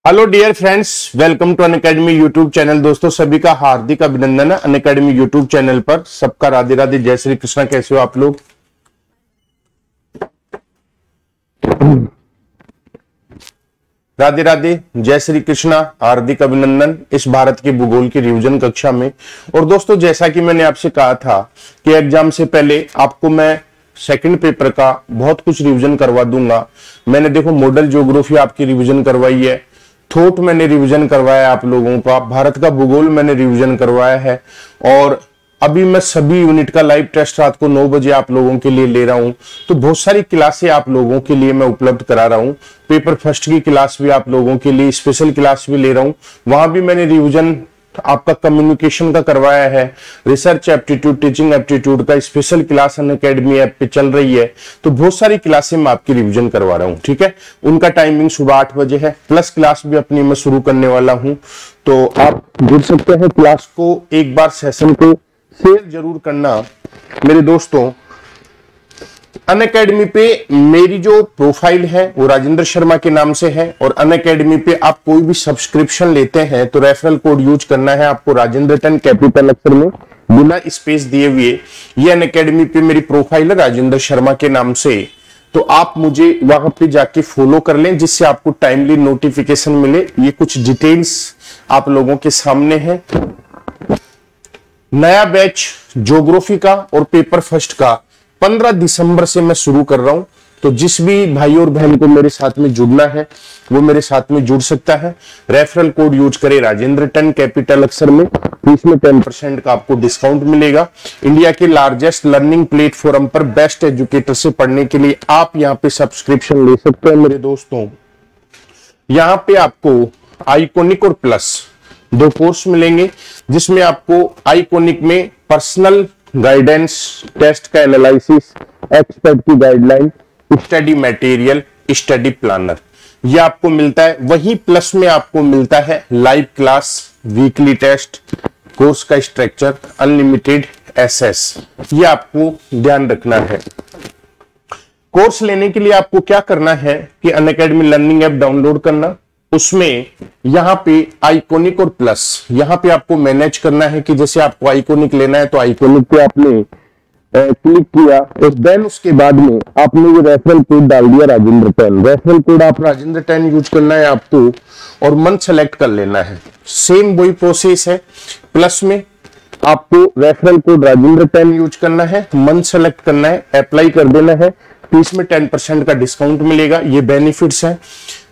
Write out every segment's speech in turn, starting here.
Hello dear friends, welcome to Unacademy YouTube channel. दोस्तों सभी का हार्दिक अभिनंदन है अनअकैडमी यूट्यूब चैनल पर। सबका राधे राधे, जय श्री कृष्णा। कैसे हो आप लोग? राधे राधे, जय श्री कृष्णा, हार्दिक अभिनंदन इस भारत के भूगोल की रिवीजन कक्षा में। और दोस्तों जैसा कि मैंने आपसे कहा था कि एग्जाम से पहले आपको मैं सेकंड पेपर का बहुत कुछ रिवीजन करवा दूंगा। मैंने देखो मॉडल ज्योग्राफी आपकी रिवीजन करवाई है, थॉट मैंने रिवीजन करवाया आप लोगों का, भारत का भूगोल मैंने रिवीजन करवाया है। और अभी मैं सभी यूनिट का लाइव टेस्ट रात को 9 बजे आप लोगों के लिए ले रहा हूं। तो बहुत सारी क्लासें आप लोगों के लिए मैं उपलब्ध करा रहा हूं। पेपर फर्स्ट की क्लास भी आप लोगों के लिए, स्पेशल क्लास भी ले रहा हूं। वहां भी मैंने रिवीजन आपका कम्युनिकेशन का करवाया है, रिसर्च एप्टीट्यूड, टीचिंग एप्टीट्यूड का स्पेशल क्लास अनअकैडमी ऐप पे चल रही है। तो बहुत सारी क्लासें मैं आपकी रिवीजन करवा रहा हूं, ठीक है। उनका टाइमिंग सुबह 8 बजे है। प्लस क्लास भी अपनी मैं शुरू करने वाला हूं, तो आप जुड़ सकते हैं क्लास को। एक बार सेशन को शेयर जरूर करना मेरे दोस्तों। अनअकैडमी पे मेरी जो प्रोफाइल है वो राजेंद्र शर्मा के नाम से है। और अनअकैडमी पे आप कोई भी सब्सक्रिप्शन लेते हैं तो रेफरल कोड यूज करना है आपको, राजेंद्र 10 कैपिटल अक्षर में बिना स्पेस दिए हुए। ये अनअकैडमी पे मेरी प्रोफाइल है राजेंद्र शर्मा के नाम से। तो आप मुझे वहां पे जाके फॉलो कर लें, जिससे आपको टाइमली नोटिफिकेशन मिले। ये कुछ डिटेल्स आप लोगों के सामने है। नया बैच ज्योग्राफी का और पेपर फर्स्ट का 15 दिसंबर से मैं शुरू कर रहा हूं। तो जिस भी भाई और बहन को मेरे साथ में जुड़ना है वो मेरे साथ में जुड़ सकता है। रेफरल कोड यूज करे राजेंद्र 10 कैपिटल अक्षर में, तो इसमें 10% का आपको डिस्काउंट मिलेगा। इंडिया के लार्जेस्ट लर्निंग प्लेटफॉर्म पर बेस्ट एजुकेटर से पढ़ने के लिए आप यहाँ पे सब्सक्रिप्शन ले सकते हैं मेरे दोस्तों। यहाँ पे आपको आइकॉनिक और प्लस 2 कोर्स मिलेंगे, जिसमें आपको आइकॉनिक में पर्सनल गाइडेंस, टेस्ट का एनालिसिस, एक्सपर्ट की guideline, study material, study planner, ये आपको मिलता है। वहीं प्लस में आपको मिलता है live class, weekly test, course का स्ट्रक्चर, अनलिमिटेड एसेस। ये आपको ध्यान रखना है। कोर्स लेने के लिए आपको क्या करना है कि अनअकैडमी लर्निंग ऐप डाउनलोड करना, उसमें यहां पे आइकॉनिक और प्लस यहां पे आपको मैनेज करना है कि जैसे आपको आइकॉनिक लेना है तो आइकॉनिक पे आपने क्लिक किया और देन उसके बाद में आपने ये रेफरल कोड डाल दिया राजेंद्र 10। रेफरल कोड आप राजेंद्र 10 यूज करना है आपको और मंथ सेलेक्ट कर लेना है। सेम वही प्रोसेस है। प्लस में आपको रेफरल कोड राजेंद्र 10 यूज करना है, मंथ सेलेक्ट करना है, अप्लाई कर देना है, तो इसमें 10% का डिस्काउंट मिलेगा। ये बेनिफिट्स है।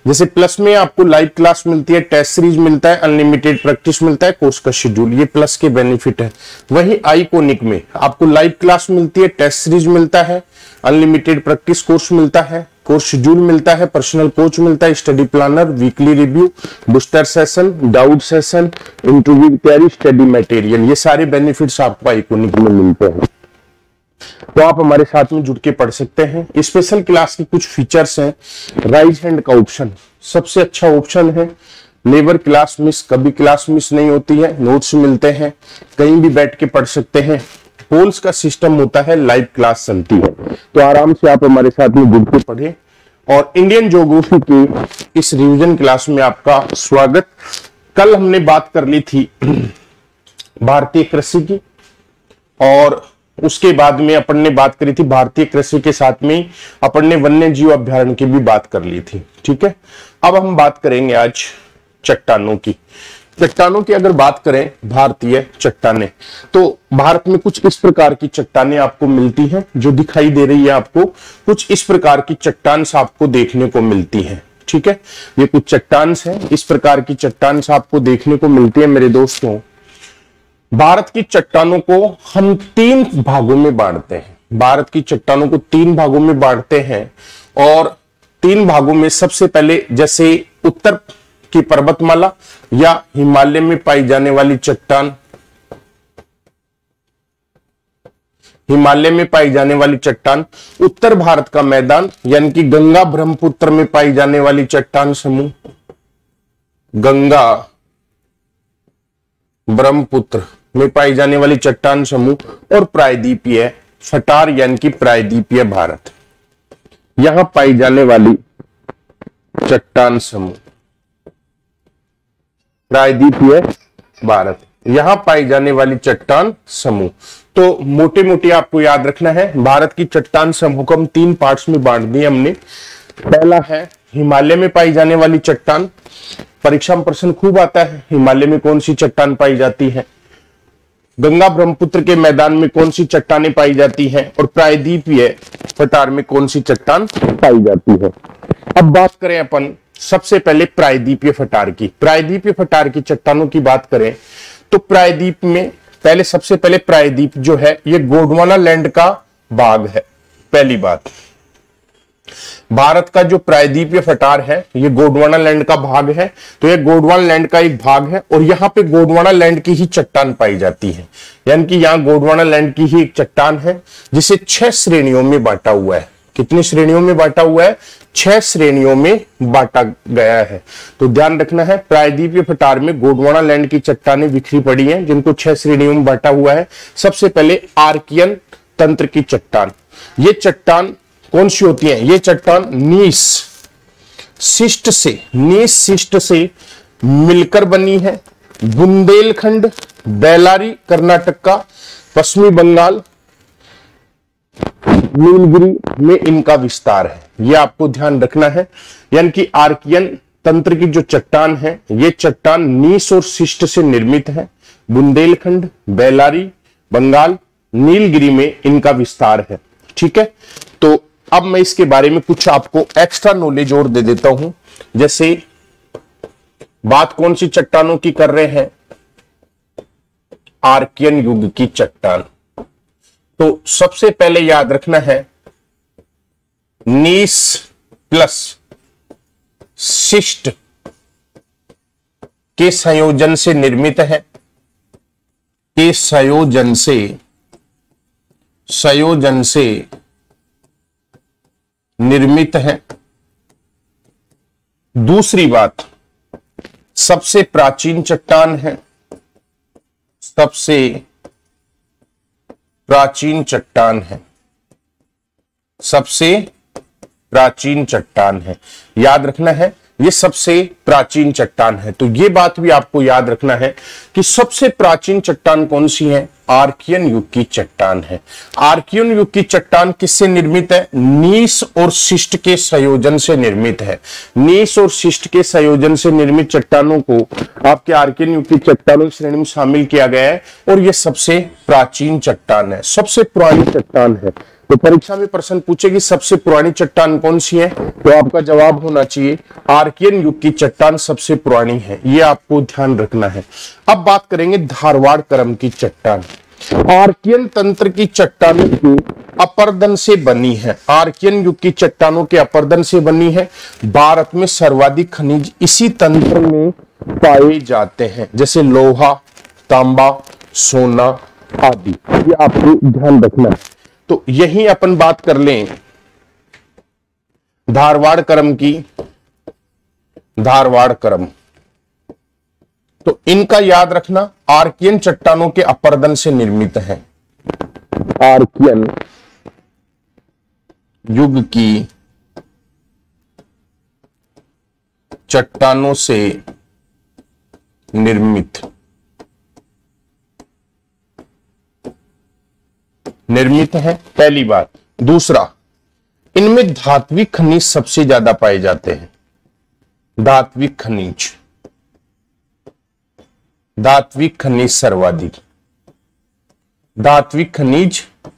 जैसे प्लस में आपको लाइव क्लास मिलती है, टेस्ट सीरीज मिलता है, अनलिमिटेड प्रैक्टिस मिलता है, कोर्स का शेड्यूल, ये प्लस के बेनिफिट है। वही आइकॉनिक में आपको लाइव क्लास मिलती है, टेस्ट सीरीज मिलता है, अनलिमिटेड प्रैक्टिस कोर्स मिलता है, कोर्स शेड्यूल मिलता है, पर्सनल कोच मिलता है, study planner, weekly review, booster session, doubt session, interview तैयारी, स्टडी मटेरियल, ये सारे बेनिफिट्स आपको आइकॉनिक में मिलते हैं। तो आप हमारे साथ में जुड़ के पढ़ सकते हैं। स्पेशल क्लास के कुछ फीचर्स हैं। राइज हैंड का ऑप्शन सबसे अच्छा ऑप्शन है। नेवर क्लास मिस, कभी क्लास मिस नहीं होती है, नोट्स मिलते हैं, कहीं भी बैठ के पढ़ सकते हैं। पोल्स का सिस्टम होता है, लाइव क्लास चलती है, तो आराम से आप हमारे साथ में जुड़ के पढ़ें। और इंडियन ज्योग्राफी की इस रिवीजन क्लास में आपका स्वागत। कल हमने बात कर ली थी भारतीय कृषि की, और उसके बाद में अपन ने बात करी थी भारतीय कृषि के साथ में अपन ने वन्य जीव अभ्यारण्य की भी बात कर ली थी, ठीक है। अब हम बात करेंगे आज चट्टानों की। चट्टानों की अगर बात करें, भारतीय चट्टानें, तो भारत में कुछ इस प्रकार की चट्टानें आपको मिलती हैं, जो दिखाई दे रही है आपको। कुछ इस प्रकार की चट्टान आपको देखने को मिलती है, ठीक है। ये कुछ चट्टान है, इस प्रकार की चट्टान आपको देखने को मिलती है मेरे दोस्तों। भारत की चट्टानों को हम 3 भागों में बांटते हैं। भारत की चट्टानों को 3 भागों में बांटते हैं, और 3 भागों में सबसे पहले जैसे उत्तर की पर्वतमाला या हिमालय में पाई जाने वाली चट्टान, हिमालय में पाई जाने वाली चट्टान, उत्तर भारत का मैदान यानी कि गंगा ब्रह्मपुत्र में पाई जाने वाली चट्टान समूह, गंगा ब्रह्मपुत्र में पाई जाने वाली चट्टान समूह, और प्रायद्वीपीय फटार यानी कि प्रायद्वीपीय भारत, यहां पाई जाने वाली चट्टान समूह। प्रायद्वीपीय भारत, यहां पाई जाने वाली चट्टान समूह। तो मोटे मोटे आपको याद रखना है, भारत की चट्टान समूह को हम 3 पार्ट्स में बांट दिए हमने। पहला है हिमालय में पाई जाने वाली चट्टान, परीक्षा में प्रश्न खूब आता है, हिमालय में कौन सी चट्टान पाई जाती है, गंगा ब्रह्मपुत्र के मैदान में कौन सी चट्टानें पाई जाती हैं, और प्रायद्वीपीय पठार में कौन सी चट्टान पाई जाती है। अब बात करें अपन सबसे पहले प्रायद्वीपीय पठार की। प्रायद्वीपीय पठार की चट्टानों की बात करें तो प्रायद्वीप में सबसे पहले प्रायद्वीप जो है ये गोंडवाना लैंड का भाग है। पहली बात, भारत का जो प्रायद्वीपीय पठार है ये गोंडवाना लैंड का भाग है, तो ये गोंडवाना लैंड का एक भाग है और यहाँ पे गोंडवाना लैंड की ही चट्टान पाई जाती है, यानी कि यहाँ गोंडवाना लैंड की ही एक चट्टान है जिसे 6 श्रेणियों में बांटा हुआ है। कितनी श्रेणियों में बांटा हुआ है? 6 श्रेणियों में बांटा गया है। तो ध्यान रखना है, प्रायद्वीपीय पठार में गोंडवाना लैंड की चट्टानें बिखरी पड़ी हैं जिनको 6 श्रेणियों में बांटा हुआ है। सबसे पहले आर्कियन तंत्र की चट्टान, ये चट्टान कौन सी होती है? ये चट्टान नीस शिष्ट से मिलकर बनी है। बुंदेलखंड, बेलारी कर्नाटक का, पश्चिमी बंगाल, नीलगिरी में इनका विस्तार है, यह आपको ध्यान रखना है। यानी कि आर्कियन तंत्र की जो चट्टान है ये चट्टान नीस और शिष्ट से निर्मित है। बुंदेलखंड, बेलारी, बंगाल, नीलगिरी में इनका विस्तार है। ठीक है, तो अब मैं इसके बारे में कुछ आपको एक्स्ट्रा नॉलेज और दे देता हूं। जैसे बात कौन सी चट्टानों की कर रहे हैं? आर्कियन युग की चट्टान। तो सबसे पहले याद रखना है नीस प्लस शिष्ट के संयोजन से निर्मित है, के संयोजन से निर्मित है। दूसरी बात, सबसे प्राचीन चट्टान है, सबसे प्राचीन चट्टान है, सबसे प्राचीन चट्टान है। याद रखना है ये सबसे प्राचीन चट्टान है। तो ये बात भी आपको याद रखना है कि सबसे प्राचीन चट्टान कौन सी है? आर्कियन युग की चट्टान है। आर्कियन युग की चट्टान किससे निर्मित है? नीस और शिष्ट के संयोजन से निर्मित है। नीस और शिष्ट के संयोजन से निर्मित चट्टानों को आपके आर्कियन युग की चट्टानों की श्रेणी में शामिल किया गया है और यह सबसे प्राचीन चट्टान है, सबसे पुरानी चट्टान है। तो परीक्षा में प्रश्न पूछेगी सबसे पुरानी चट्टान कौन सी है, तो आपका जवाब होना चाहिए आर्कियन युग की चट्टान सबसे पुरानी है। ये आपको ध्यान रखना है। अब बात करेंगे धारवाड़ क्रम की चट्टान। आर्कियन तंत्र की चट्टानों के अपरदन से बनी है, आर्कियन युग की चट्टानों के अपरदन से बनी है। भारत में सर्वाधिक खनिज इसी तंत्र में पाए जाते हैं, जैसे लोहा, तांबा, सोना आदि। ये आपको ध्यान रखना है। तो यही अपन बात कर लें धारवाड़ क्रम की। धारवाड़ क्रम, तो इनका याद रखना आर्कियन चट्टानों के अपरदन से निर्मित है। आर्कियन युग की चट्टानों से निर्मित है, पहली बात। दूसरा, इनमें धात्विक खनिज सबसे ज्यादा पाए जाते हैं। धात्विक खनिज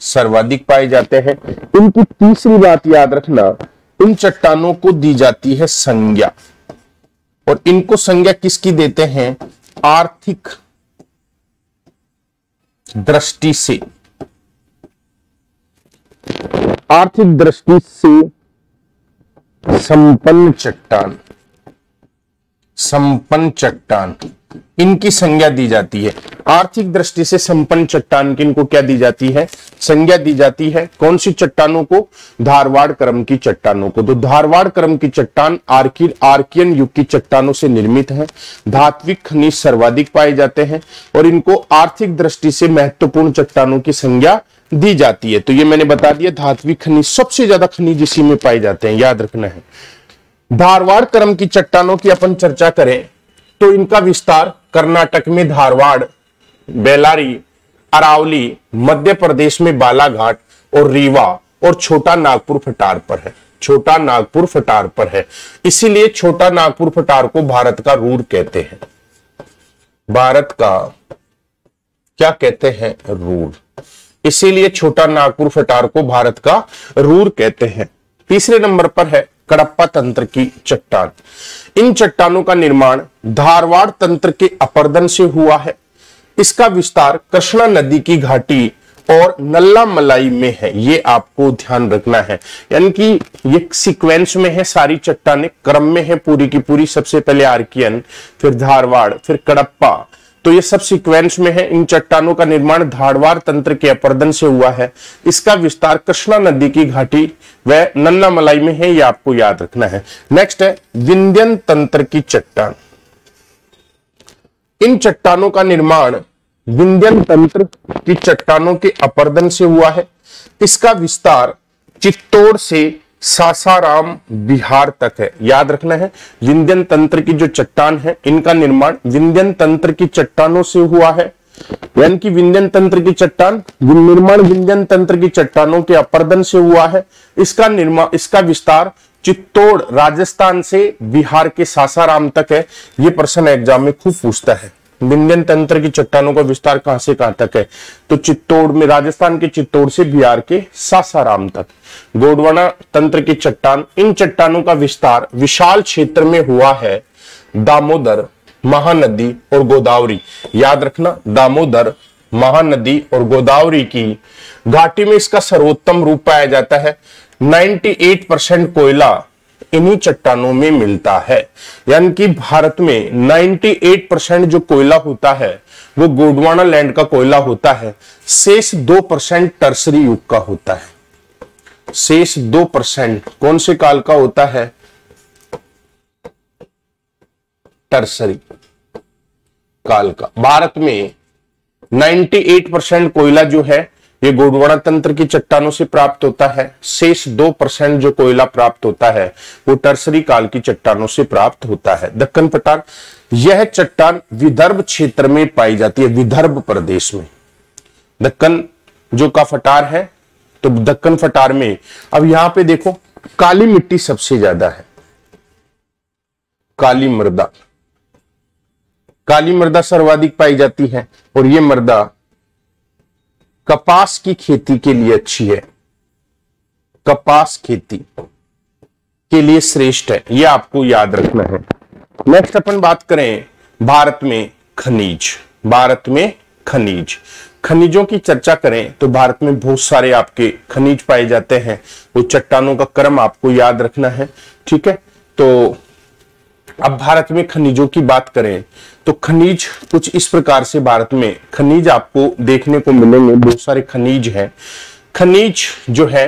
सर्वाधिक पाए जाते हैं। इनकी तीसरी बात याद रखना, इन चट्टानों को दी जाती है संज्ञा, और इनको संज्ञा किसकी देते हैं? आर्थिक दृष्टि से संपन्न चट्टान इनकी संज्ञा दी जाती है। आर्थिक दृष्टि से संपन्न चट्टान की इनको क्या दी जाती है? संज्ञा दी जाती है। कौन सी चट्टानों को? धारवाड़ क्रम की चट्टानों को। तो धारवाड़ क्रम की चट्टान आर्कियन युग की चट्टानों से निर्मित है। धात्विक खनिज सर्वाधिक पाए जाते हैं और इनको आर्थिक दृष्टि से महत्वपूर्ण चट्टानों की संज्ञा दी जाती है। तो ये मैंने बता दिया, धात्विक खनिज सबसे ज्यादा खनिज इसी में पाए जाते हैं, याद रखना है। धारवाड़ क्रम की चट्टानों की अपन चर्चा करें तो इनका विस्तार कर्नाटक में धारवाड़, बेल्लारी, अरावली, मध्य प्रदेश में बालाघाट और रीवा और छोटा नागपुर फटार पर है। छोटा नागपुर फटार पर है, इसीलिए छोटा नागपुर फटार को भारत का रूर कहते हैं। भारत का क्या कहते हैं? रूर। इसीलिए छोटा नागपुर फटार को भारत का रूर कहते हैं। तीसरे नंबर पर है कडप्पा तंत्र की चट्टान। इन चट्टानों का निर्माण धारवाड़ तंत्र के अपरदन से हुआ है। इसका विस्तार कृष्णा नदी की घाटी और नल्ला मलाई में है। ये आपको ध्यान रखना है, यानी कि ये सीक्वेंस में है, सारी चट्टानें क्रम में है पूरी की पूरी। सबसे पहले आर्कियन, फिर धारवाड़, फिर कडप्पा, तो ये सब सीक्वेंस में है। इन चट्टानों का निर्माण धारवाड़ तंत्र के अपरदन से हुआ है। इसका विस्तार कृष्णा नदी की घाटी व नल्ला मलाई में है, ये आपको याद रखना है। नेक्स्ट है विंध्यन तंत्र की चट्टान। इन चट्टानों का निर्माण विंध्यन तंत्र की चट्टानों के अपरदन से हुआ है। इसका विस्तार चित्तौड़ से सासाराम बिहार तक है, याद रखना है। विंध्यन तंत्र की जो चट्टान है, इनका निर्माण विंध्यन तंत्र की चट्टानों से हुआ है, यानी कि विंध्यन तंत्र की चट्टान निर्माण विंध्यन तंत्र की चट्टानों के अपरदन से हुआ है। इसका विस्तार चित्तौड़ राजस्थान से बिहार के सासाराम तक है। ये प्रश्न एग्जाम में खूब पूछता है, विंध्यन तंत्र की चट्टानों का विस्तार कहां से कहां तक है? तो चित्तौड़ में, राजस्थान के चित्तौड़ से बिहार के सासाराम तक। गोंडवाना तंत्र की चट्टान, इन चट्टानों का विस्तार विशाल क्षेत्र में हुआ है। दामोदर, महानदी और गोदावरी, याद रखना, दामोदर, महानदी और गोदावरी की घाटी में इसका सर्वोत्तम रूप पाया जाता है। 98% कोयला इन्हीं चट्टानों में मिलता है, यानी कि भारत में 98% जो कोयला होता है वो गोंडवाना लैंड का कोयला होता है। शेष 2% टर्सरी युग का होता है। शेष 2% कौन से काल का होता है? टर्सरी काल का। भारत में 98% कोयला जो है ये गोंडवाना तंत्र की चट्टानों से प्राप्त होता है। शेष 2% जो कोयला प्राप्त होता है वो टर्सरी काल की चट्टानों से प्राप्त होता है। दक्कन पठार, यह चट्टान विदर्भ क्षेत्र में पाई जाती है, विदर्भ प्रदेश में। दक्कन जो का फटार है, तो दक्कन फटार में अब यहां पे देखो काली मिट्टी सबसे ज्यादा है, काली मृदा। काली मृदा सर्वाधिक पाई जाती है और यह मृदा कपास की खेती के लिए अच्छी है, कपास खेती के लिए श्रेष्ठ है, यह आपको याद रखना है। नेक्स्ट अपन बात करें भारत में खनिज। भारत में खनिज, खनिजों की चर्चा करें तो भारत में बहुत सारे आपके खनिज पाए जाते हैं। वो चट्टानों का क्रम आपको याद रखना है, ठीक है। तो अब भारत में खनिजों की बात करें तो खनिज कुछ इस प्रकार से भारत में खनिज आपको देखने को मिलेंगे। बहुत सारे खनिज हैं। खनिज जो है,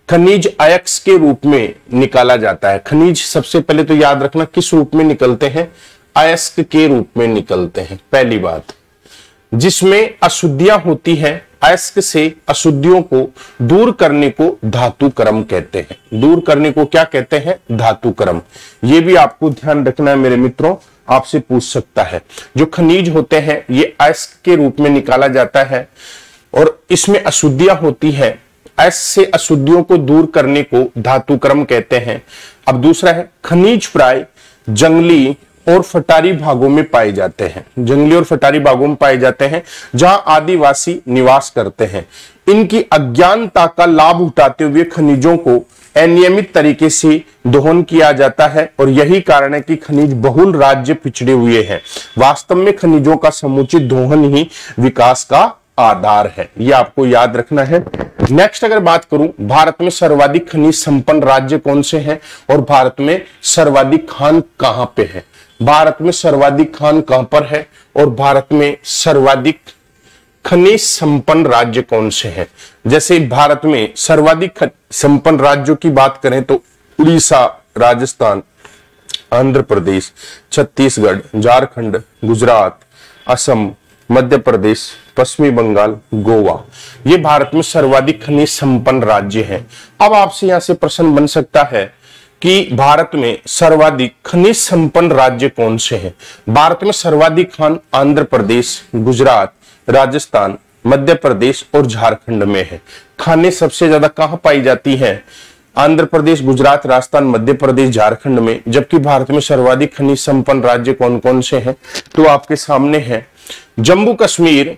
खनिज अयस्क के रूप में निकाला जाता है। खनिज सबसे पहले तो याद रखना किस रूप में निकलते हैं? अयस्क के रूप में निकलते हैं, पहली बात, जिसमें अशुद्धियां होती हैं। अयस्क से अशुद्धियों को दूर करने को धातु क्रम कहते हैं। दूर करने को क्या कहते हैं? धातु क्रम। ये भी आपको ध्यान रखना है मेरे मित्रों, आपसे पूछ सकता है। जो खनिज होते हैं ये अयस्क के रूप में निकाला जाता है और इसमें अशुद्धियां होती है। अयस्क से अशुद्धियों को दूर करने को धातु क्रम कहते हैं। अब दूसरा है खनिज प्राय जंगली और फटारी भागों में पाए जाते हैं। जंगली और फटारी भागों में पाए जाते हैं जहां आदिवासी निवास करते हैं। इनकी अज्ञानता का लाभ उठाते हुए खनिजों को अनियमित तरीके से दोहन किया जाता है और यही कारण है कि खनिज बहुल राज्य पिछड़े हुए हैं। वास्तव में खनिजों का समुचित दोहन ही विकास का आधार है, यह आपको याद रखना है। नेक्स्ट अगर बात करूं, भारत में सर्वाधिक खनिज संपन्न राज्य कौन से हैं और भारत में सर्वाधिक खान कहां पे है? भारत में सर्वाधिक खान कहां पर है और भारत में सर्वाधिक खनिज संपन्न राज्य कौन से हैं? जैसे भारत में सर्वाधिक संपन्न राज्यों की बात करें तो उड़ीसा, राजस्थान, आंध्र प्रदेश, छत्तीसगढ़, झारखंड, गुजरात, असम, मध्य प्रदेश, पश्चिमी बंगाल, गोवा, ये भारत में सर्वाधिक खनिज संपन्न राज्य हैं। अब आपसे यहां से प्रश्न बन सकता है कि भारत में सर्वाधिक खनिज संपन्न राज्य कौन से हैं? भारत में सर्वाधिक खान आंध्र प्रदेश, गुजरात, राजस्थान, मध्य प्रदेश और झारखंड में है। खाने सबसे ज्यादा कहां पाई जाती हैं? आंध्र प्रदेश, गुजरात, राजस्थान, मध्य प्रदेश, झारखंड में। जबकि भारत में सर्वाधिक खनिज संपन्न राज्य कौन कौन से हैं? तो आपके सामने है जम्मू कश्मीर,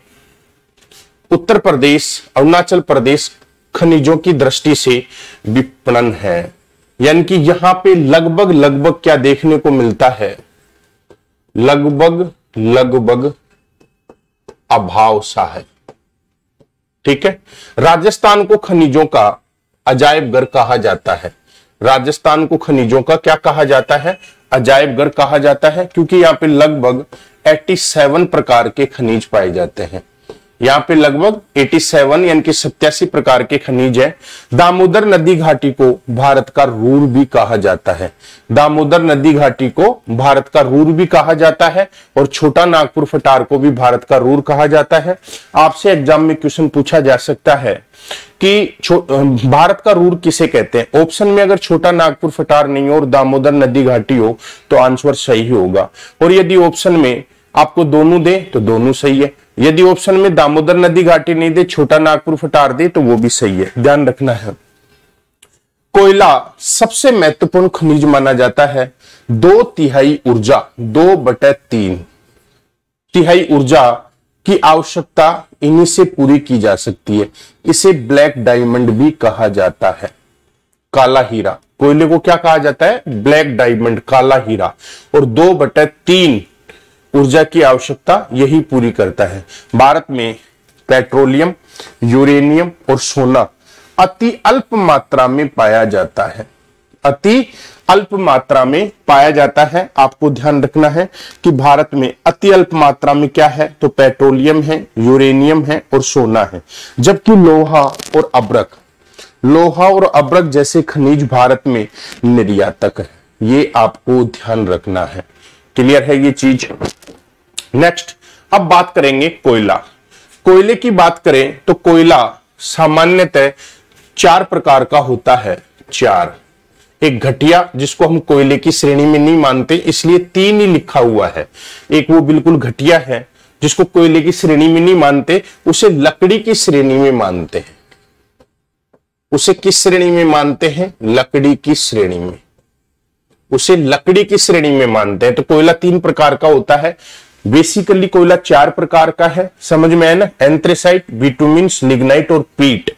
उत्तर प्रदेश, अरुणाचल प्रदेश खनिजों की दृष्टि से विपणन है। यानी कि यहां पे लगभग क्या देखने को मिलता है? लगभग अभाव सा है। ठीक है। राजस्थान को खनिजों का अजायब घर कहा जाता है। राजस्थान को खनिजों का क्या कहा जाता है? अजायब घर कहा जाता है, क्योंकि यहाँ पे लगभग 87 प्रकार के खनिज पाए जाते हैं। यहाँ पे लगभग 87 यानी कि 87 प्रकार के खनिज है। दामोदर नदी घाटी को भारत का रूर भी कहा जाता है। दामोदर नदी घाटी को भारत का रूर भी कहा जाता है और छोटा नागपुर फटार को भी भारत का रूर कहा जाता है। आपसे एग्जाम में क्वेश्चन पूछा जा सकता है कि भारत का रूर किसे कहते हैं? ऑप्शन में अगर छोटा नागपुर फटार नहीं हो और दामोदर नदी घाटी हो तो आंसर सही होगा। और यदि ऑप्शन में आपको दोनों दे तो दोनों सही है। यदि ऑप्शन में दामोदर नदी घाटी नहीं दे, छोटा नागपुर फटार दे, तो वो भी सही है। ध्यान रखना है। कोयला सबसे महत्वपूर्ण खनिज माना जाता है। 2/3 ऊर्जा, 2/3 तिहाई ऊर्जा की आवश्यकता इन्हीं से पूरी की जा सकती है। इसे ब्लैक डायमंड भी कहा जाता है। काला हीरा, कोयले को क्या कहा जाता है? ब्लैक डायमंड, काला हीरा। और 2/3 ऊर्जा की आवश्यकता यही पूरी करता है। भारत में पेट्रोलियम, यूरेनियम और सोना अति अल्प मात्रा में पाया जाता है। अति अल्प मात्रा में पाया जाता है। आपको ध्यान रखना है कि भारत में अति अल्प मात्रा में क्या है? तो पेट्रोलियम है, यूरेनियम है और सोना है। जबकि लोहा और अब्रक जैसे खनिज भारत में निर्यातक है। ये आपको ध्यान रखना है। क्लियर है ये चीज? नेक्स्ट, अब बात करेंगे कोयला। कोयले की बात करें तो कोयला सामान्यतः 4 प्रकार का होता है। 4। एक घटिया, जिसको हम कोयले की श्रेणी में नहीं मानते, इसलिए 3 ही लिखा हुआ है। एक वो बिल्कुल घटिया है जिसको कोयले की श्रेणी में नहीं मानते, उसे लकड़ी की श्रेणी में मानते हैं। उसे किस श्रेणी में मानते हैं? लकड़ी की श्रेणी में। उसे लकड़ी की श्रेणी में मानते हैं। तो कोयला 3 प्रकार का होता है। बेसिकली कोयला 4 प्रकार का है। समझ में है ना? एंथ्रेसाइट, बिटुमिन्स, लिग्नाइट और पीट।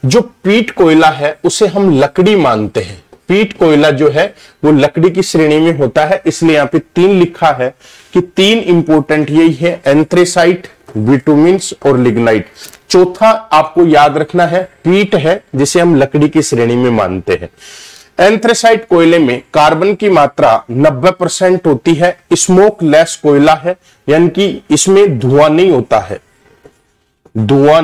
जो पीट कोयला है उसे हम लकड़ी मानते हैं। पीट कोयला जो है वो लकड़ी की श्रेणी में होता है, इसलिए यहां पे 3 लिखा है कि 3 इंपोर्टेंट यही है, एंथ्रेसाइट, बिटुमिन्स और लिग्नाइट। चौथा आपको याद रखना है पीट है, जिसे हम लकड़ी की श्रेणी में मानते हैं। एंथ्रेसाइट कोयले में कार्बन की मात्रा 90% होती है। स्मोक लेस कोयला है, यानी कि इसमें धुआं नहीं होता है। धुआं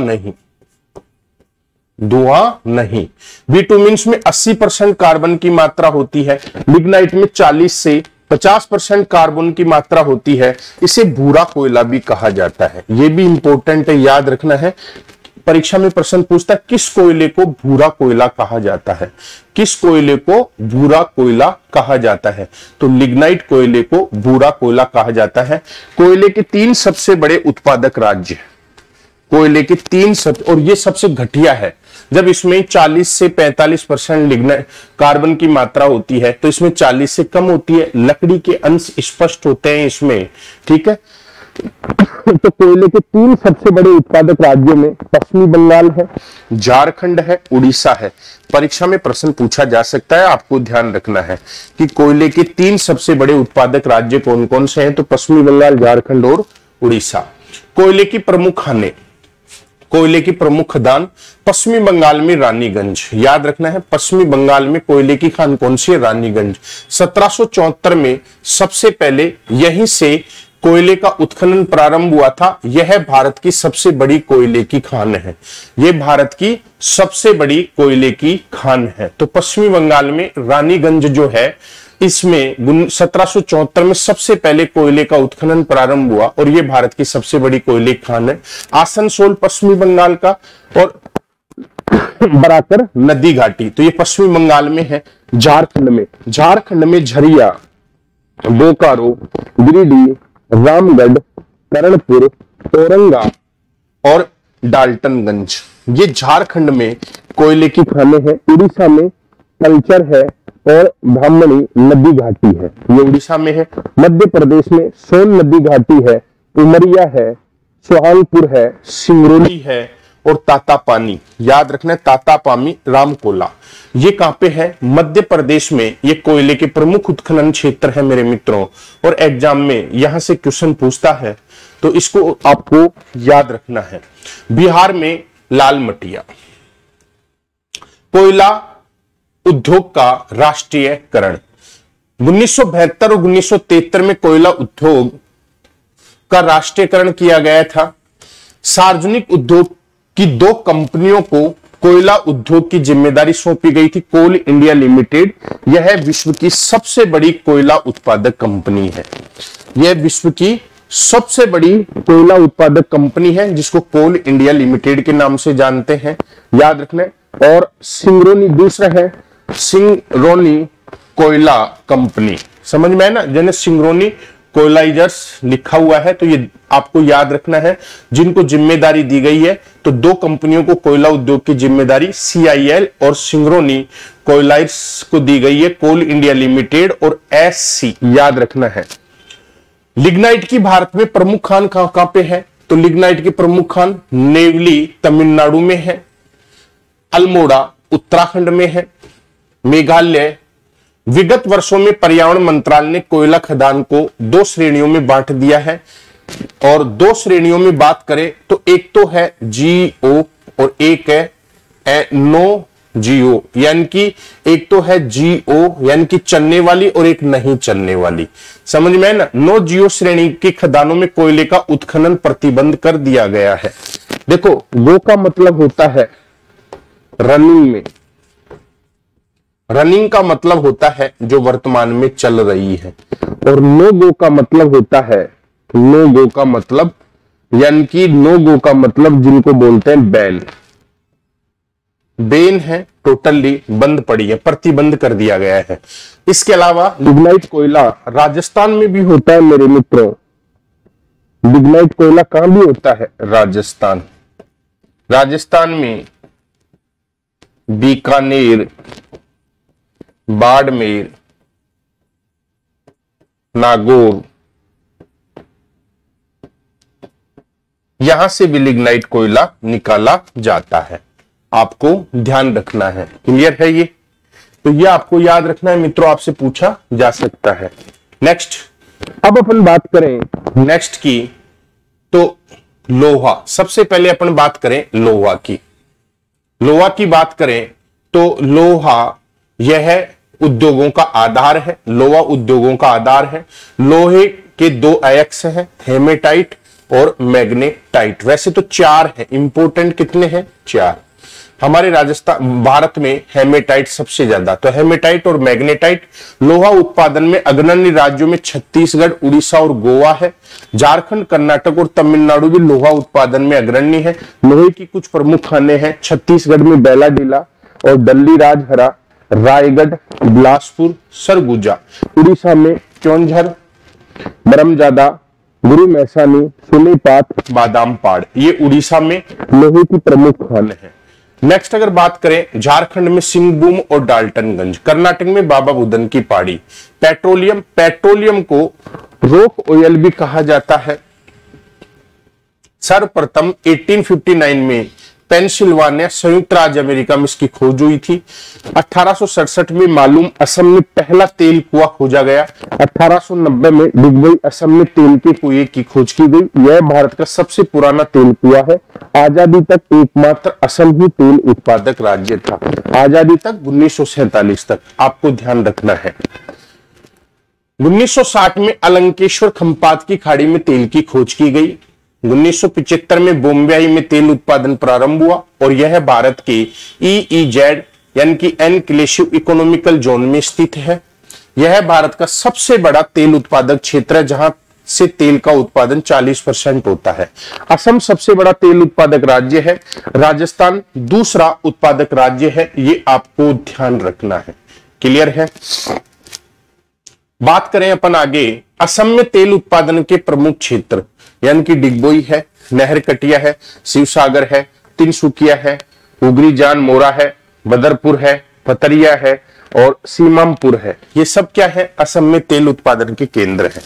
नहीं। बिटुमिन्स में 80% कार्बन की मात्रा होती है। लिग्नाइट में 40 से 50% कार्बन की मात्रा होती है। इसे भूरा कोयला भी कहा जाता है। यह भी इंपॉर्टेंट है, याद रखना है। परीक्षा में प्रश्न पूछता है किस कोयले को भूरा कोयला कहा जाता है? किस कोयले को भूरा कोयला कहा जाता है? तो लिग्नाइट कोयले को भूरा कोयला कहा जाता है। कोयले के 3 सबसे बड़े उत्पादक राज्य, कोयले के 3 और ये सबसे घटिया है। जब इसमें 40 से 45% लिग्नाइट कार्बन की मात्रा होती है, तो इसमें 40 से कम होती है। लकड़ी के अंश स्पष्ट होते हैं इसमें। ठीक है। तो कोयले के 3 सबसे बड़े उत्पादक राज्यों में पश्चिमी बंगाल है, झारखंड है, उड़ीसा है। परीक्षा में प्रश्न पूछा जा सकता है। आपको ध्यान रखना है कि कोयले के 3 सबसे बड़े उत्पादक राज्य कौन कौन से हैं? तो पश्चिमी बंगाल, झारखंड और उड़ीसा। कोयले की प्रमुख खानें, कोयले की प्रमुख खदान पश्चिमी बंगाल में रानीगंज। याद रखना है, पश्चिमी बंगाल में कोयले की खान कौन सी है? रानीगंज। 1774 में सबसे पहले यहीं से कोयले का उत्खनन प्रारंभ हुआ था। यह भारत की सबसे बड़ी कोयले की खान है। यह भारत की सबसे बड़ी कोयले की खान है। तो पश्चिमी बंगाल में रानीगंज जो है, इसमें 1774 में सबसे पहले कोयले का उत्खनन प्रारंभ हुआ और यह भारत की सबसे बड़ी कोयले की खान है। आसनसोल पश्चिमी बंगाल का और बराकर नदी घाटी, तो ये पश्चिमी बंगाल में है। झारखंड में झरिया, बोकारो, गिरिडीह, रामगढ़, करणपुर, औरंगा और डाल्टनगंज, ये झारखंड में कोयले की खानें हैं। उड़ीसा में कल्चर है और ब्राह्मणी नदी घाटी है, ये उड़ीसा में है। मध्य प्रदेश में सोन नदी घाटी है, उमरिया है, सोहागपुर है, सिंगरौली है और तातापानी, याद रखना है तातापानी, रामकोला, ये कहां पे है? मध्य प्रदेश में। ये कोयले के प्रमुख उत्खनन क्षेत्र है मेरे मित्रों, और एग्जाम में यहां से क्वेश्चन पूछता है तो इसको आपको याद रखना है। बिहार में लाल मटिया, कोयला उद्योग का राष्ट्रीयकरण 1972 और 1973 में कोयला उद्योग का राष्ट्रीयकरण किया गया था। सार्वजनिक उद्योग की 2 कंपनियों को कोयला उद्योग की जिम्मेदारी सौंपी गई थी। कोल इंडिया लिमिटेड, यह विश्व की सबसे बड़ी कोयला उत्पादक कंपनी है। यह विश्व की सबसे बड़ी कोयला उत्पादक कंपनी है, जिसको कोल इंडिया लिमिटेड के नाम से जानते हैं, याद रखना। और सिंगरौली दूसरा है, सिंगरौली कोयला कंपनी, समझ में है ना, जिन्हें सिंगरौली कोयलाइजर्स लिखा हुआ है, तो ये आपको याद रखना है। जिनको जिम्मेदारी दी गई है, तो 2 कंपनियों को कोयला उद्योग की जिम्मेदारी CIL और सिंगरौली कोयलाइजर्स को दी गई है, कोल इंडिया लिमिटेड और SC, याद रखना है। लिग्नाइट की भारत में प्रमुख खान कहां पे है? तो लिग्नाइट की प्रमुख खान नेवली तमिलनाडु में है, अल्मोड़ा उत्तराखंड में है, मेघालय। विगत वर्षों में पर्यावरण मंत्रालय ने कोयला खदान को 2 श्रेणियों में बांट दिया है, और 2 श्रेणियों में बात करें तो एक तो है GO और एक है नो GO, यानी कि एक तो है GO यानी कि चलने वाली और एक नहीं चलने वाली, समझ में है ना। नो GO श्रेणी के खदानों में कोयले का उत्खनन प्रतिबंध कर दिया गया है। देखो, गो का मतलब होता है रनिंग में, रनिंग का मतलब होता है जो वर्तमान में चल रही है, और नो गो का मतलब होता है, नो गो का मतलब यानी कि नो गो का मतलब जिनको बोलते हैं बैन, बैन है, टोटली बंद पड़ी है, प्रतिबंध कर दिया गया है। इसके अलावा लिग्नाइट कोयला राजस्थान में भी होता है मेरे मित्रों। लिग्नाइट कोयला कहां भी होता है? राजस्थान। राजस्थान में बीकानेर, बाड़मेर, नागौर, यहां से भी लिग्नाइट कोयला निकाला जाता है, आपको ध्यान रखना है। क्लियर है ये? तो ये आपको याद रखना है मित्रों, आपसे पूछा जा सकता है। नेक्स्ट, अब अपन बात करें नेक्स्ट की, तो लोहा। सबसे पहले अपन बात करें लोहा की। लोहा की बात करें तो लोहा यह उद्योगों का आधार है, लोहा उद्योगों का आधार है। लोहे के 2 अयस्क हैं, हेमेटाइट और मैग्नेटाइट। वैसे तो 4 है, इंपोर्टेंट कितने हैं? 4। हमारे राजस्थान भारत में हेमेटाइट सबसे ज्यादा, तो हेमेटाइट और मैग्नेटाइट। लोहा उत्पादन में अग्रणी राज्यों में छत्तीसगढ़, उड़ीसा और गोवा है। झारखंड, कर्नाटक और तमिलनाडु भी लोहा उत्पादन में अग्रणी है। लोहे की कुछ प्रमुख खानें हैं, छत्तीसगढ़ में बेलाडीला और डल्ली राजहरा, रायगढ़, बिलासपुर, सरगुजा। उड़ीसा में चौंझर, बरमजादा, गुरु मैसानी, सुनीपात, बादाम पाड़, ये उड़ीसा में लोहे की प्रमुख खान है। नेक्स्ट अगर बात करें, झारखंड में सिंहभूम और डाल्टनगंज, कर्नाटक में बाबा बुदन की पहाड़ी। पेट्रोलियम, पेट्रोलियम को रॉक ऑयल भी कहा जाता है। सर्वप्रथम 1859 में पेंसिल्वानिया, संयुक्त राज्य अमेरिका में इसकी खोज हुई थी। 1867 में मालूम असम में पहला तेल कुआं खोजा गया। 1890 में दुबई असम में तेल के कुएं की खोज की गई। यह भारत का सबसे पुराना तेल कुआं है। आजादी तक एकमात्र असम ही तेल उत्पादक राज्य था। आजादी तक 1947 तक, आपको ध्यान रखना है। 1960 में अलंकेश्वर खंपात की खाड़ी में तेल की खोज की गई। 1975 में बॉम्बे में तेल उत्पादन प्रारंभ हुआ और यह भारत के EEZ यानी कि एनक्लेसिव इकोनॉमिकल जोन में स्थित है। यह भारत का सबसे बड़ा तेल उत्पादक क्षेत्र है, जहां से तेल का उत्पादन 40% होता है। असम सबसे बड़ा तेल उत्पादक राज्य है, राजस्थान दूसरा उत्पादक राज्य है, ये आपको ध्यान रखना है। क्लियर है। बात करें अपन आगे, असम में तेल उत्पादन के प्रमुख क्षेत्र यानी कि डिगबोई है, नहरकटिया है, शिवसागर है, तिनसुकिया है, उगरीजान मोरा है, बदरपुर है, पतरिया है और सीमामपुर है। ये सब क्या है, असम में तेल उत्पादन के केंद्र है।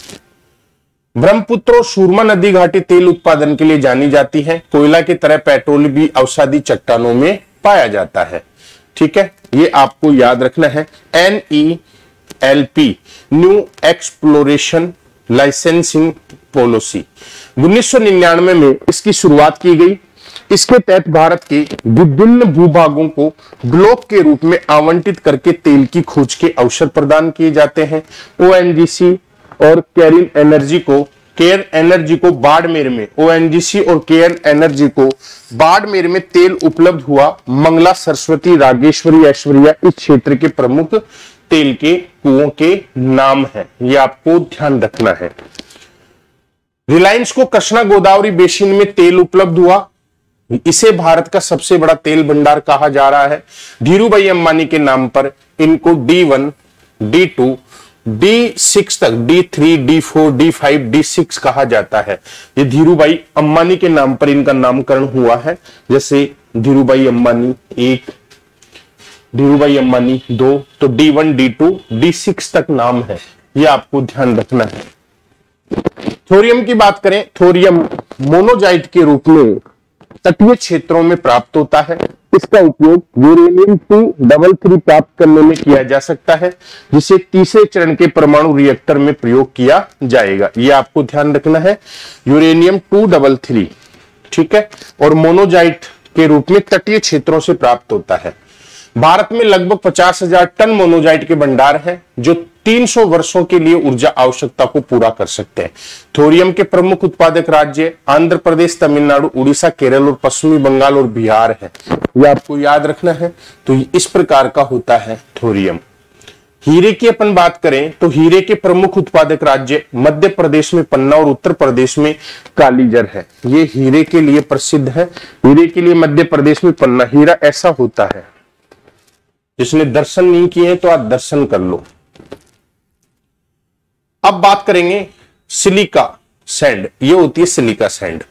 ब्रह्मपुत्र और सूरमा नदी घाटी तेल उत्पादन के लिए जानी जाती है। कोयला की तरह पेट्रोल भी अवसादी चट्टानों में पाया जाता है। ठीक है, ये आपको याद रखना है। NELP new exploration licensing policy 1999 में इसकी शुरुआत की गई। इसके तहत भारत के विभिन्न भूभागों को ब्लॉक के रूप में आवंटित करके तेल की खोज के अवसर प्रदान किए जाते हैं। ONGC और केयर एनर्जी को बाड़मेर में, ONGC और केयर एनर्जी को बाड़मेर में तेल उपलब्ध हुआ। मंगला, सरस्वती, रागेश्वरी, ऐश्वर्या इस क्षेत्र के प्रमुख तेल के कुओं के नाम है, ये आपको ध्यान रखना है। रिलायंस को कृष्णा गोदावरी बेसिन में तेल उपलब्ध हुआ। इसे भारत का सबसे बड़ा तेल भंडार कहा जा रहा है। धीरूभाई अंबानी के नाम पर इनको D1, D2, D6 तक, D3, D4, D5, D6 कहा जाता है। ये धीरूभाई अंबानी के नाम पर इनका नामकरण हुआ है। जैसे धीरूभाई अंबानी 1, धीरूभाई अंबानी 2, तो D1, D2, D6 तक नाम है, ये आपको ध्यान रखना है। थोरियम की बात करें, थोरियम मोनोजाइट के रूप में तटीय क्षेत्रों में प्राप्त होता है। इसका उपयोग यूरेनियम-233 प्राप्त करने में किया जा सकता है, जिसे तीसरे चरण के परमाणु रिएक्टर में प्रयोग किया जाएगा। यह आपको ध्यान रखना है, यूरेनियम-233। ठीक है, और मोनोजाइट के रूप में तटीय क्षेत्रों से प्राप्त होता है। भारत में लगभग 50,000 टन मोनोजाइट के भंडार हैं, जो 300 वर्षों के लिए ऊर्जा आवश्यकता को पूरा कर सकते हैं। थोरियम के प्रमुख उत्पादक राज्य आंध्र प्रदेश, तमिलनाडु, उड़ीसा, केरल और पश्चिमी बंगाल और बिहार है। यह आपको याद रखना है। तो इस प्रकार का होता है थोरियम। हीरे की अपन बात करें तो हीरे के प्रमुख उत्पादक राज्य मध्य प्रदेश में पन्ना और उत्तर प्रदेश में कालीजर है। ये हीरे के लिए प्रसिद्ध है। हीरे के लिए मध्य प्रदेश में पन्ना। हीरा ऐसा होता है, जिसने दर्शन नहीं किए तो आप दर्शन कर लो। अब बात करेंगे सिलिका सैंड। ये होती है सिलिका सैंड।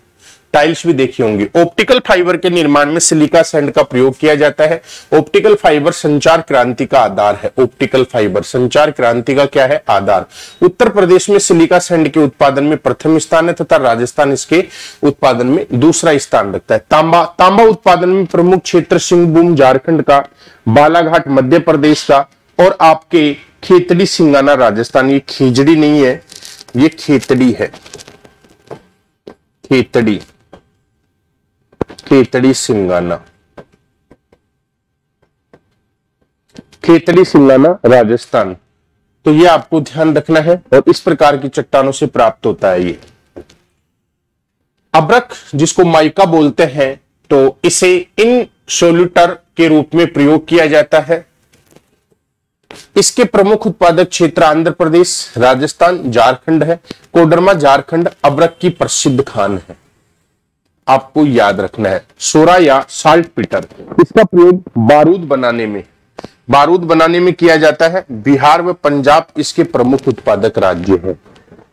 टाइल्स भी देखी होंगी। ऑप्टिकल फाइबर के निर्माण में सिलिका सैंड का प्रयोग किया जाता है। ऑप्टिकल फाइबर संचार क्रांति का आधार है। ऑप्टिकल फाइबर संचार क्रांति का क्या है, आधार। उत्तर प्रदेश में सिलिका सैंड के उत्पादन में प्रथम स्थान है तथा राजस्थान इसके उत्पादन में दूसरा स्थान रखता है। तांबा उत्पादन में प्रमुख क्षेत्र सिंहभूम झारखंड का, बालाघाट मध्य प्रदेश का और आपके खेतड़ी सिंगाना राजस्थान। ये खेजड़ी नहीं है, ये खेतड़ी है। खेतड़ी सिंगाना, खेतड़ी सिंगाना राजस्थान। तो ये आपको ध्यान रखना है और इस प्रकार की चट्टानों से प्राप्त होता है। ये अब्रक, जिसको माइका बोलते हैं, तो इसे इनसोल्यूटर के रूप में प्रयोग किया जाता है। इसके प्रमुख उत्पादक क्षेत्र आंध्र प्रदेश, राजस्थान, झारखंड है। कोडरमा झारखंड अब्रक की प्रसिद्ध खान है, आपको याद रखना है। सोरा या साल्ट पीटर, इसका प्रयोग बारूद बनाने में किया जाता है। बिहार व पंजाब इसके प्रमुख उत्पादक राज्य है,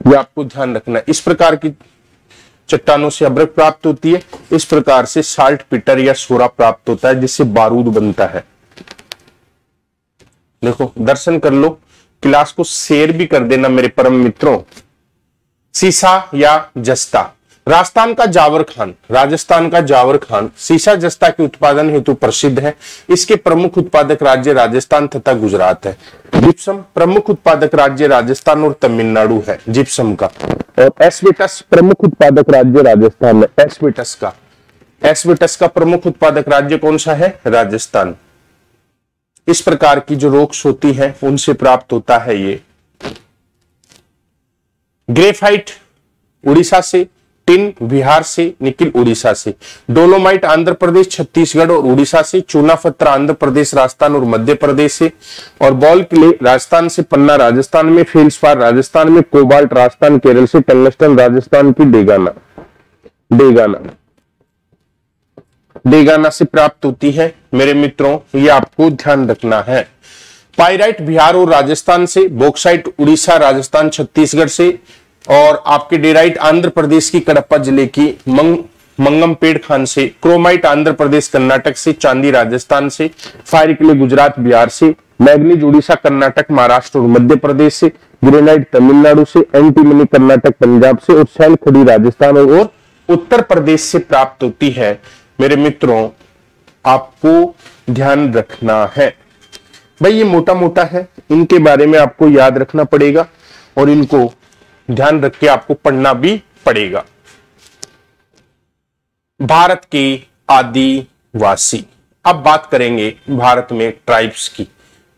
ये आपको ध्यान रखना है। इस प्रकार की चट्टानों से अब्रक प्राप्त होती है। इस प्रकार से साल्ट पीटर या सोरा प्राप्त होता है, जिससे बारूद बनता है। देखो, दर्शन कर लो। क्लास को शेयर भी कर देना मेरे परम मित्रों। सीसा या जस्ता, राजस्थान का जावर खान सीसा जस्ता के उत्पादन हेतु प्रसिद्ध है। इसके प्रमुख उत्पादक राज्य राजस्थान तथा गुजरात है। जिप्सम प्रमुख उत्पादक राज्य राजस्थान और तमिलनाडु है जिप्सम का। और एस्बेस्टस प्रमुख उत्पादक राज्य राजस्थान में। एस्बेस्टस का प्रमुख उत्पादक राज्य कौन सा है, राजस्थान। इस प्रकार की जो रॉक्स होती हैं उनसे प्राप्त होता है ये। ग्रेफाइट उड़ीसा से, टिन बिहार से, निकिल उड़ीसा से, डोलोमाइट आंध्र प्रदेश, छत्तीसगढ़ और उड़ीसा से, चूनापत्थर आंध्र प्रदेश, राजस्थान और मध्य प्रदेश से, और बॉल क्ले राजस्थान से, पन्ना राजस्थान में, फेल्सपार राजस्थान में, कोबाल्ट राजस्थान केरल से, टंगस्टन राजस्थान की डेगाना से प्राप्त होती है। मेरे मित्रों, ये आपको ध्यान रखना है। पाइराइट बिहार और राजस्थान से, बॉक्साइट उड़ीसा, राजस्थान, छत्तीसगढ़ से, और आपके डेराइट आंध्र प्रदेश की कडप्पा जिले की मंगमपेड़ खान से, क्रोमाइट आंध्र प्रदेश कर्नाटक से, चांदी राजस्थान से, फायर क्ले गुजरात बिहार से, मैग्नीज उड़ीसा कर्नाटक महाराष्ट्र और मध्य प्रदेश से, ग्रेनाइट तमिलनाडु से, एंटीमनी कर्नाटक पंजाब से, और सैल खड़ी राजस्थान और उत्तर प्रदेश से प्राप्त होती है। मेरे मित्रों, आपको ध्यान रखना है। भाई ये मोटा मोटा है, इनके बारे में आपको याद रखना पड़ेगा और इनको ध्यान रख के आपको पढ़ना भी पड़ेगा। भारत के आदिवासी, अब बात करेंगे भारत में ट्राइब्स की।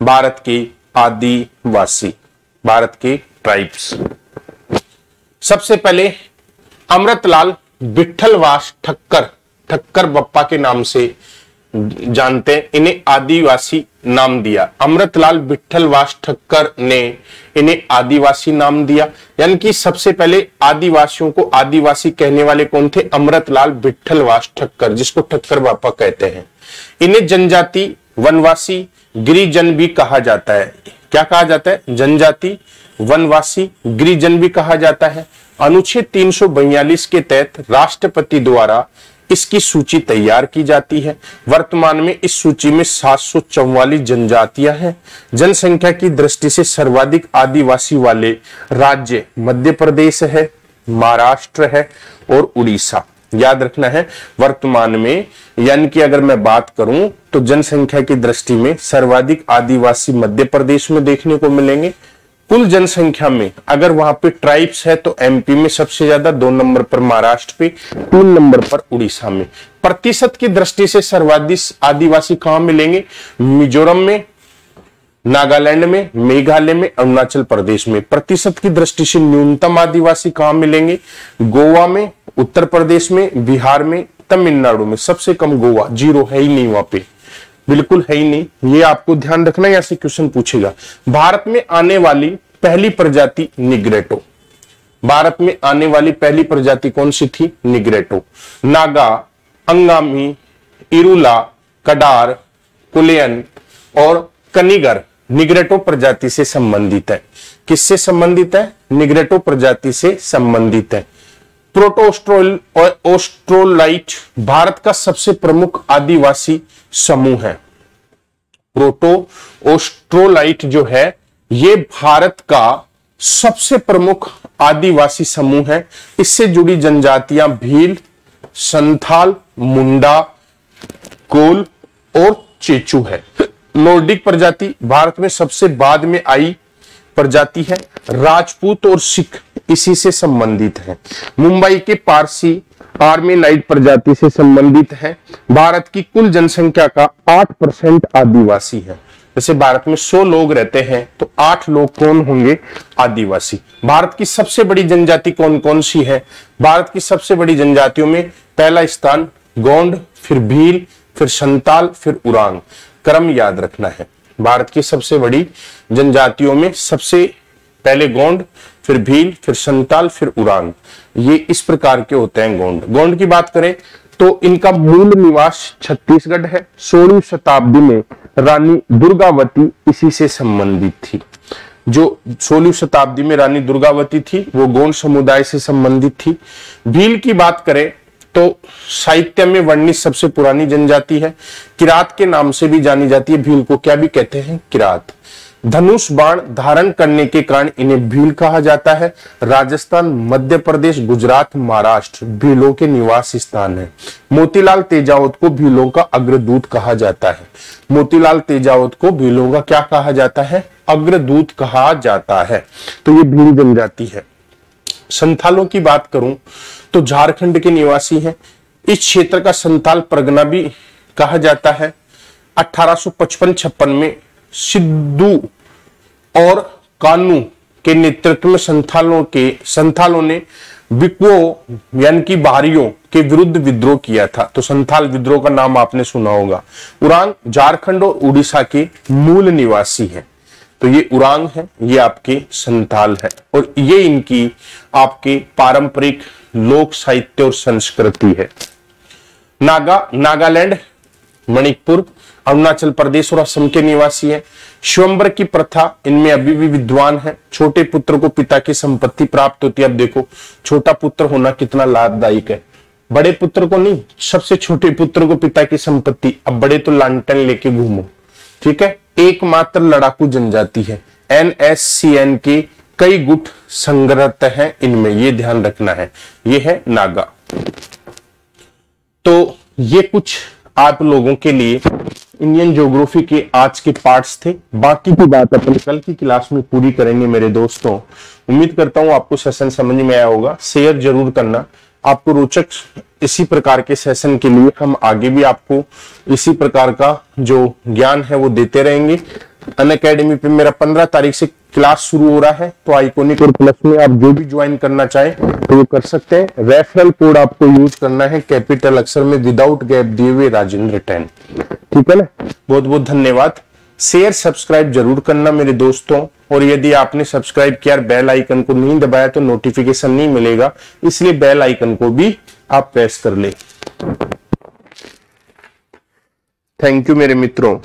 भारत के आदिवासी, भारत के ट्राइब्स, सबसे पहले अमृतलाल विठलवास ठक्कर बप्पा के नाम से जानते हैं। इन्हें आदिवासी नाम दिया, अमृतलाल विठलवास ठक्कर ने इन्हें आदिवासी नाम दिया। यानी कि सबसे पहले आदिवासियों को आदिवासी कहने वाले कौन थे? अमृतलाल विठलवास ठक्कर, जिसको ठक्कर बापा कहते हैं। इन्हें जनजाति, वनवासी, गिरिजन भी कहा जाता है। क्या कहा जाता है? जनजाति, वनवासी, गिरिजन भी कहा जाता है। अनुच्छेद 342 के तहत राष्ट्रपति द्वारा इसकी सूची तैयार की जाती है। वर्तमान में इस सूची में 744 जनजातियां हैं। जनसंख्या की दृष्टि से सर्वाधिक आदिवासी वाले राज्य मध्य प्रदेश है, महाराष्ट्र है और उड़ीसा। याद रखना है, वर्तमान में, यानी कि अगर मैं बात करूं तो जनसंख्या की दृष्टि में सर्वाधिक आदिवासी मध्य प्रदेश में देखने को मिलेंगे। कुल जनसंख्या में अगर वहां पे ट्राइब्स है तो एमपी में सबसे ज्यादा, 2 नंबर पर महाराष्ट्र पे, 3 नंबर पर उड़ीसा में। प्रतिशत की दृष्टि से सर्वाधिक आदिवासी कहां मिलेंगे? मिजोरम में, नागालैंड में, मेघालय में, अरुणाचल प्रदेश में। प्रतिशत की दृष्टि से न्यूनतम आदिवासी कहां मिलेंगे? गोवा में, उत्तर प्रदेश में, बिहार में, तमिलनाडु में। सबसे कम गोवा, 0 है ही नहीं वहां पे, बिल्कुल है ही नहीं। ये आपको ध्यान रखना, यहां से क्वेश्चन पूछेगा। भारत में आने वाली पहली प्रजाति निग्रेटो। भारत में आने वाली पहली प्रजाति कौन सी थी? निग्रेटो। नागा, अंगामी, इरुला, कडार, कुलेयन और कनिगर निग्रेटो प्रजाति से संबंधित है। किससे संबंधित है? निग्रेटो प्रजाति से संबंधित है। प्रोटोस्ट्रोलाइट भारत का सबसे प्रमुख आदिवासी समूह है। प्रोटोस्ट्रोलाइट जो है ये भारत का सबसे प्रमुख आदिवासी समूह है। इससे जुड़ी जनजातियां भील, संथाल, मुंडा, कोल और चेचू है। नॉर्डिक प्रजाति भारत में सबसे बाद में आई प्रजाति है। राजपूत और सिख इसी से संबंधित है। मुंबई के पारसी आर्मेनाइट प्रजाति से संबंधित है। भारत की कुल जनसंख्या का 8% आदिवासी है। जैसे भारत में 100 लोग रहते हैं तो 8 लोग कौन होंगे? आदिवासी। भारत की सबसे बड़ी जनजाति कौन कौन सी है? भारत की सबसे बड़ी जनजातियों में पहला स्थान गोंड, फिर भील, फिर संताल, फिर उरांग। क्रम याद रखना है। भारत की सबसे बड़ी जनजातियों में सबसे पहले गोंड, फिर भील, फिर संताल, फिर उरांग। ये इस प्रकार के होते हैं गोंड। गोंड की बात करें तो इनका मूल निवास छत्तीसगढ़ है। 16वीं शताब्दी में रानी दुर्गावती इसी से संबंधित थी। जो 16वीं शताब्दी में रानी दुर्गावती थी वो गोंड समुदाय से संबंधित थी। भील की बात करें तो साहित्य में वर्णित सबसे पुरानी जनजाति है। किरात के नाम से भी जानी जाती है। भील को क्या भी कहते हैं? किरात। धनुष बाण धारण करने के कारण इन्हें भील कहा जाता है। राजस्थान, मध्य प्रदेश, गुजरात, महाराष्ट्र भीलों के निवास स्थान है। मोतीलाल तेजावत को भीलों का अग्रदूत कहा जाता है। मोतीलाल तेजावत को भीलों का क्या कहा जाता है? अग्रदूत कहा जाता है। तो ये भील जनजाति है। संथालों की बात करूं तो झारखंड के निवासी हैं। इस क्षेत्र का संथाल परगना भी कहा जाता है। 1855-56 में सिद्धू और कानू के नेतृत्व में संथालों ने विको यानी कि बाहरियों के विरुद्ध विद्रोह किया था। तो संथाल विद्रोह का नाम आपने सुना होगा। उरांग झारखंड और उड़ीसा के मूल निवासी हैं। तो ये उरांग है, ये आपके संथाल है और ये इनकी आपके पारंपरिक लोक साहित्य और संस्कृति है। नागा नागालैंड, मणिपुर, अरुणाचल प्रदेश और असम के निवासी हैं। स्वयंवर की प्रथा इनमें अभी भी विद्वान है। छोटे पुत्र को पिता की संपत्ति प्राप्त होती है। अब देखो छोटा पुत्र होना कितना लाभदायक है, बड़े पुत्र को नहीं, सबसे छोटे पुत्र को पिता की संपत्ति। अब बड़े तो लांटन लेके घूमो, ठीक है। एकमात्र लड़ाकू जनजाति है। NSCN के कई गुट संग्रहत हैं इनमें, ये ध्यान रखना है। ये है नागा। तो ये कुछ आप लोगों के लिए इंडियन ज्योग्राफी के आज के पार्ट्स थे। बाकी की बात अपन कल की क्लास में पूरी करेंगे मेरे दोस्तों। उम्मीद करता हूं आपको सेशन समझ में आया होगा। शेयर जरूर करना। आपको रोचक इसी प्रकार के सेशन के लिए हम आगे भी आपको इसी प्रकार का जो ज्ञान है वो देते रहेंगे। अनअकैडमी पे मेरा 15 तारीख से क्लास शुरू हो रहा है। तो आइकॉनिक और प्लस में आप जो भी ज्वाइन करना चाहें तो वो कर सकते हैं। रेफरल कोड आपको यूज करना है कैपिटल अक्षर में विदाउट गैप दिए हुए राजेंद्र 10, ठीक है ना। बहुत बहुत धन्यवाद। शेयर सब्सक्राइब जरूर करना मेरे दोस्तों। और यदि आपने सब्सक्राइब किया बेल आइकन को नहीं दबाया तो नोटिफिकेशन नहीं मिलेगा, इसलिए बेल आइकन को भी आप प्रेस कर ले। थैंक यू मेरे मित्रों।